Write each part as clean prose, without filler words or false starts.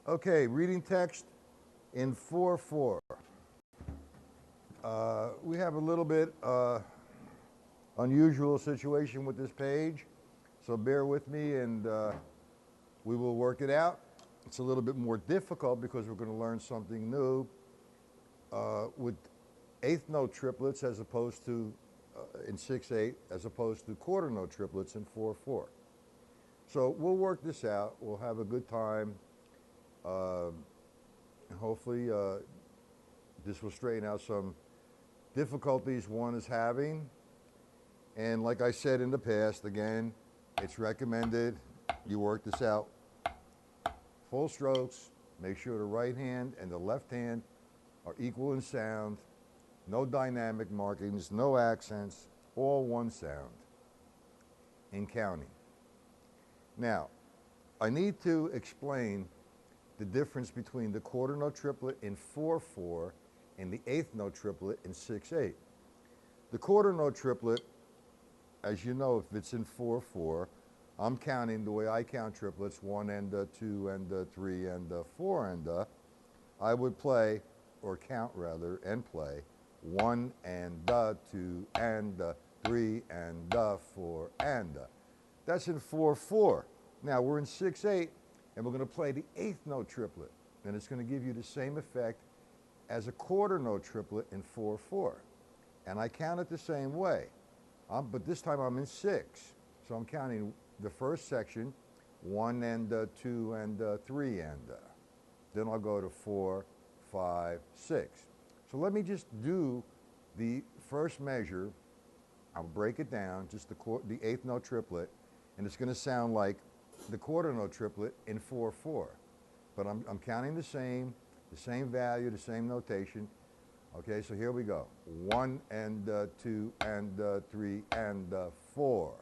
Okay, reading text in 4/4. We have a little bit unusual situation with this page, so bear with me and we will work it out. It's a little bit more difficult because we're going to learn something new with eighth note triplets as opposed to in 6/8 as opposed to quarter note triplets in 4/4. So we'll work this out. We'll have a good time. Hopefully this will straighten out some difficulties one is having. And like I said in the past, again, it's recommended you work this out full strokes. Make sure the right hand and the left hand are equal in sound. No dynamic markings, no accents, all one sound in counting. Now, I need to explain the difference between the quarter note triplet in 4/4 and the eighth note triplet in 6/8. The quarter note triplet, as you know, if it's in 4/4, I'm counting the way I count triplets, 1 and 2 and 3 and 4 and I would play, or count rather, and play 1 and 2 and 3 and 4 and that's in 4/4. Now we're in 6/8 and we're going to play the eighth note triplet, and it's going to give you the same effect as a quarter note triplet in 4/4. And I count it the same way, but this time I'm in 6. So I'm counting the first section, 1 and 2 and 3 and then I'll go to 4, 5, 6. So let me just do the first measure. I'll break it down, just the eighth note triplet, and it's going to sound like the quarter note triplet in 4/4. But I'm counting the same value, the same notation. Okay, so here we go. 1 and 2 and 3 and 4,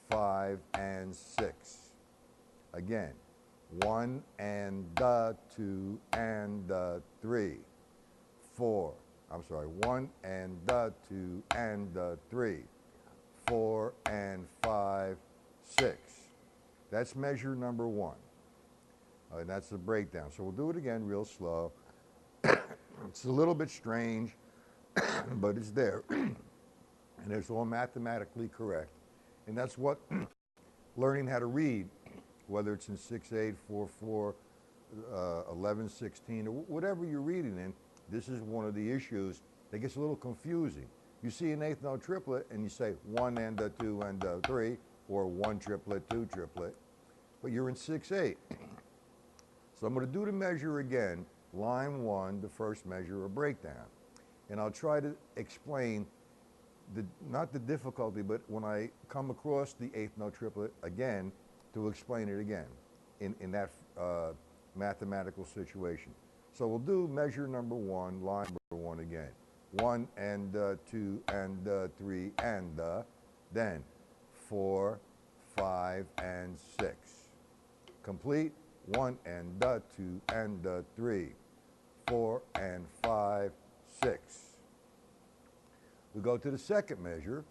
5 and 6. Again, 1 and 2 and 3, 4. I'm sorry, 1 and 2 and 3, 4 and 5, 6. That's measure number 1. And that's the breakdown. So we'll do it again real slow. It's a little bit strange, but it's there. And it's all mathematically correct. And that's what learning how to read, whether it's in 6/8, 4/4, 11/16, or whatever you're reading in, this is one of the issues that gets a little confusing. You see an eighth note triplet and you say 1 and 2 and 3, or 1 triplet, 2 triplet, but you're in 6/8. So I'm going to do the measure again, line 1, the first measure, or breakdown. And I'll try to explain, not the difficulty, but when I come across the eighth note triplet again, to explain it again in that mathematical situation. So we'll do measure number 1, line number 1 again. 1 and 2 and 3 and then 4, 5 and 6. Complete. 1 and 2 and 3, 4 and 5, 6. We go to the second measure,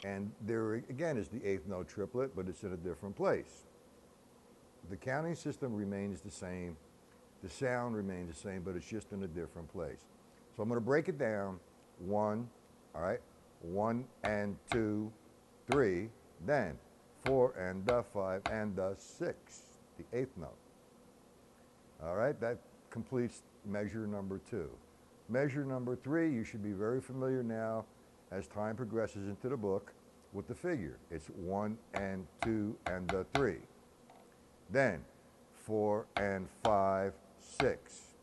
and there again is the eighth note triplet, but it's in a different place. The counting system remains the same, the sound remains the same, but it's just in a different place. So I'm going to break it down. 1, all right, 1 and 2, 3, then 4 and 5 and 6, the eighth note. All right, that completes measure number 2. Measure number 3, you should be very familiar now as time progresses into the book with the figure. It's 1 and 2 and 3. Then 4 and 5, 6.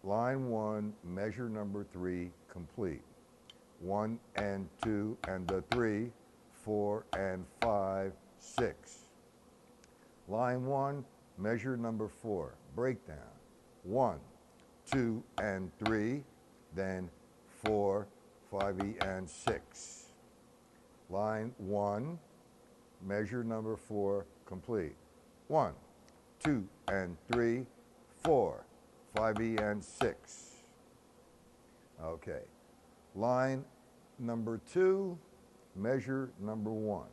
Line 1, measure number 3, complete. 1 and 2 and 3, 4 and 5, 6. Line 1, measure number 4, breakdown. 1, 2 and 3, then 4, 5E and 6. Line 1, measure number 4, complete. 1, 2 and 3, 4, 5E and 6. Okay. Line number 2, measure number 1.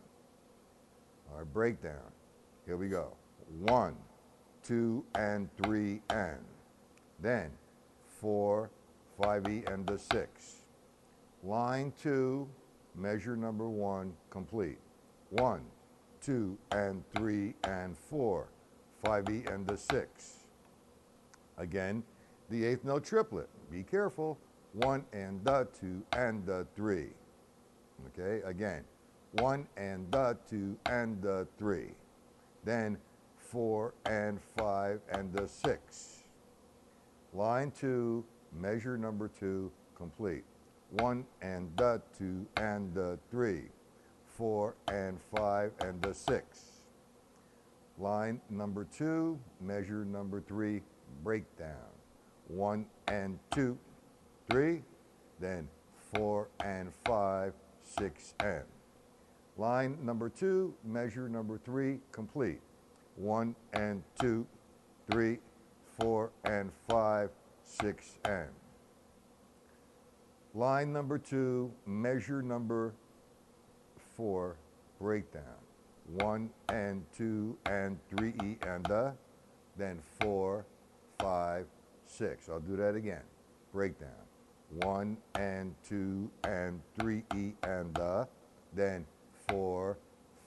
All right, breakdown. Here we go. 1, 2, and 3, N. Then 4, 5E, and the 6. Line 2, measure number 1, complete. 1, 2, and 3, and 4, 5E, and the 6. Again, the eighth note triplet. Be careful. 1 and the 2 and the 3. Okay, again. 1 and the 2 and the 3. Then 4 and 5 and the 6. Line 2, measure number 2, complete. 1 and the 2 and the 3. 4 and 5 and the 6. Line number 2, measure number 3, breakdown. 1 and 2, 3, then 4 and 5, 6, N. Line number 2, measure number 3, complete. 1 and 2, 3, 4 and 5, 6, N. Line number 2, measure number 4, breakdown. 1 and 2 and 3 E and the, then 4, 5, 6. I'll do that again. Breakdown. 1 and 2 and 3 E and the, then 4,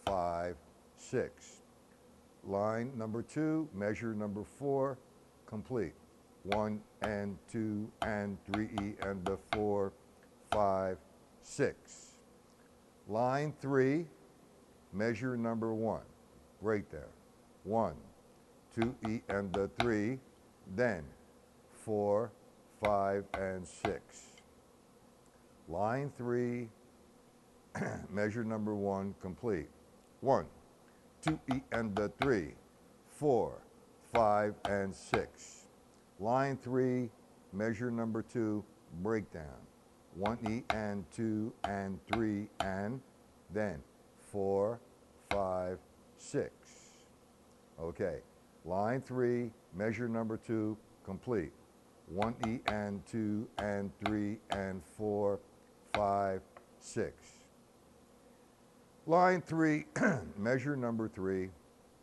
5, 6. Line number 2, measure number 4, complete. 1 and 2 and 3 E and the 4, 5, 6. Line 3, measure number 1, breakdown. 1, 2 E and the 3, then 4, 5, and 6. Line 3, measure number 1, complete. 1, 2 E and the 3, 4, 5, and 6. Line 3, measure number 2, breakdown. 1 E and 2 and 3 and then 4, 5, 6. Okay. Line 3, measure number 2, complete. 1 E and 2 and 3 and 4, 5, 6. Line 3, measure number 3,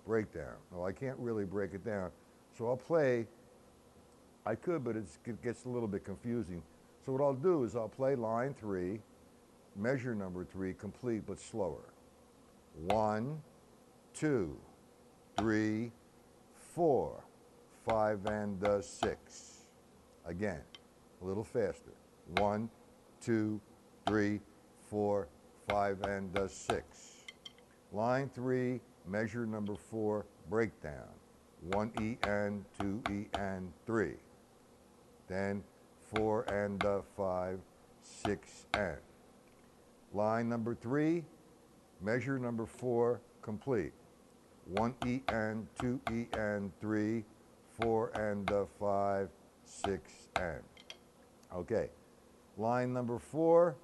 breakdown. Well, I can't really break it down, so I'll play. I could, but it gets a little bit confusing. So what I'll do is I'll play line 3, measure number 3, complete but slower. 1, 2, 3, 4, 5, and the 6. Again, a little faster. 1, 2, 3, 4, 5, and the 6. Line 3, measure number 4, breakdown. 1 E and 2 E and 3. Then 4 and the 5, 6 and. Line number 3, measure number 4, complete. 1 E and 2 E and 3, 4 and the 5, 6 and. Okay. Line number 4,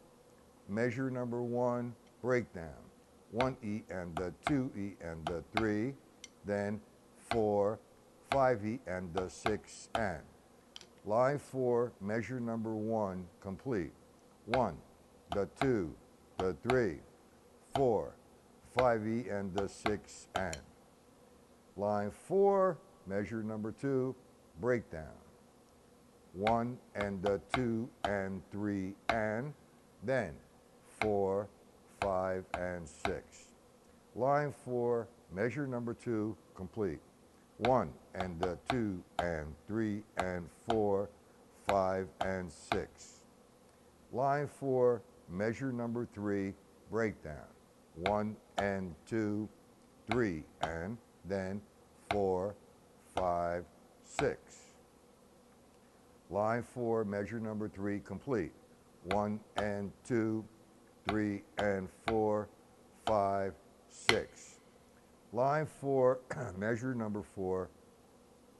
measure number 1, breakdown. 1 E and the 2 E and the 3, then 4, 5 E and the 6 and. Line 4, measure number 1, complete. 1, the 2, the 3, 4, 5 E and the 6 and. Line 4, measure number 2, breakdown. 1 and the 2 and 3 and, then 4, 5 and 6. Line 4, measure number 2, complete. 1 and the 2 and 3 and 4, 5 and 6. Line 4, measure number 3, breakdown. 1 and 2, 3 and, then 4, 5, 6. Line 4, measure number 3, complete. 1 and 2, 3 and 4, 5, 6. Line 4, measure number 4,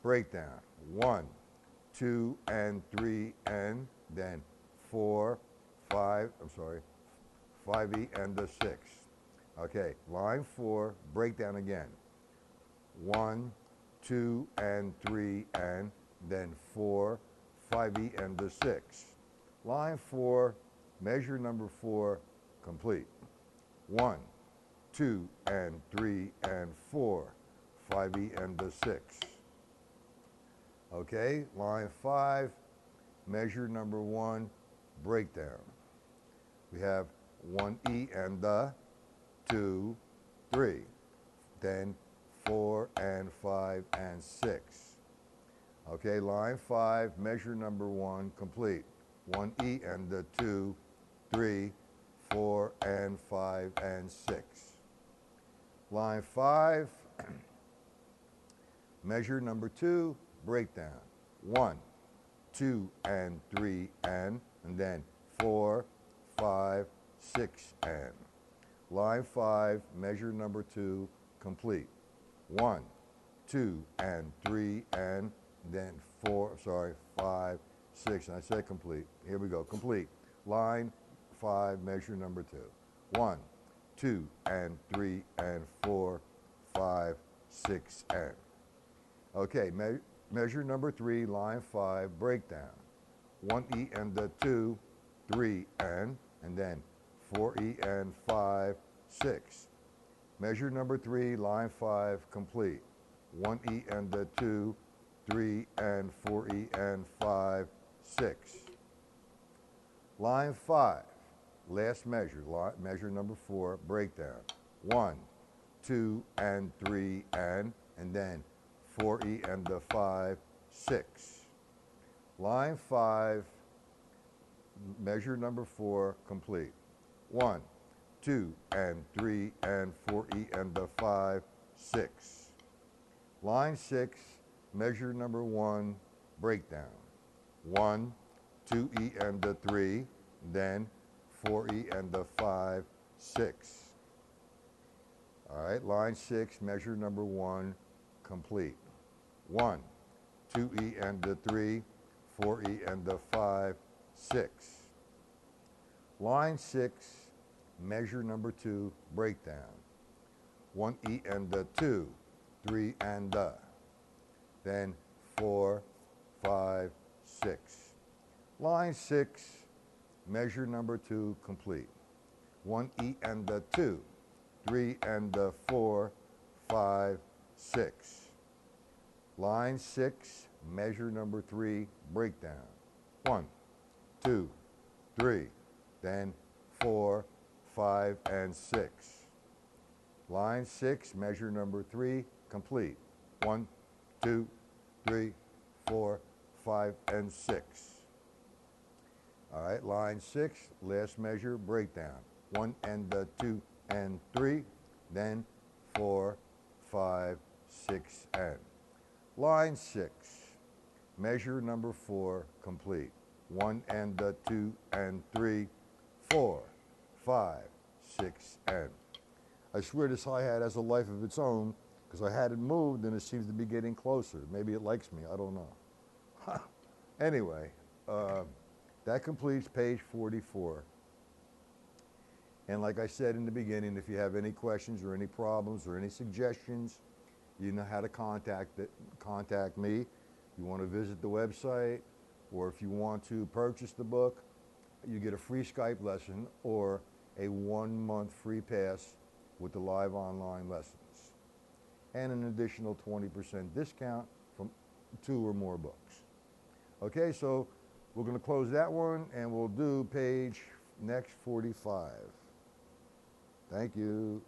breakdown. 1, 2 and 3 and, then 4, 5, 5E and the 6. Okay, line 4, breakdown again. 1, 2 and 3 and, then 4, 5E and the 6. Line 4, measure number 4, complete. 1, 2 and 3 and 4, 5E and the 6. Okay, line 5, measure number 1, breakdown. We have 1E and the, 2, 3, then 4 and 5 and 6. Okay, line 5, measure number 1, complete. 1E and the 2, 3, 4 and 5 and 6. Line 5, measure number 2, breakdown. 1, 2 and 3 and then 4, 5, 6 and. Line 5, measure number 2, complete. 1, 2 and 3 and then 5, 6, and I said complete. Here we go, complete. Line 5, measure number 2. 1, 2 and 3 and 4, 5, 6 and. Okay, measure number 3, line 5, breakdown. 1E and the 2, 3 and then 4E and 5, 6. Measure number 3, line 5, complete. 1E and the 2, 3 and 4E and 5, 6. Line 5, last measure, measure number 4, breakdown. 1, 2 and 3 and then 4E and the 5, 6. Line 5, measure number 4, complete. 1, 2 and 3 and 4E and the 5, 6. Line 6, measure number 1, breakdown. 1, 2E and the 3, then 4E and the 5, 6. All right, line 6, measure number 1, complete. 1, 2E and the 3, 4E and the 5, 6. Line 6, measure number 2, breakdown. 1E and the 2, 3 and the, then 4, 5, 6. Line 6, measure number 2, complete. 1E and the 2, 3 and the 4, 5, 6. Line 6, measure number 3, breakdown. 1, 2, 3, then 4, 5, and 6. Line 6, measure number 3, complete. 1, 2, 3, 4, 5, and 6. All right, line 6, last measure, breakdown. 1 and the 2 and 3, then 4, 5, 6, and. Line 6, measure number 4, complete. 1 and the 2 and 3, 4, 5, 6, and. I swear this hi-hat has a life of its own because I had it moved and it seems to be getting closer. Maybe it likes me, I don't know. Anyway, that completes page 44. And like I said in the beginning, if you have any questions or any problems or any suggestions, you know how to contact me. You want to visit the website, or if you want to purchase the book, you get a free Skype lesson or a 1-month free pass with the live online lessons, and an additional 20% discount from 2 or more books. Okay, so we're going to close that one and we'll do page next 45. Thank you.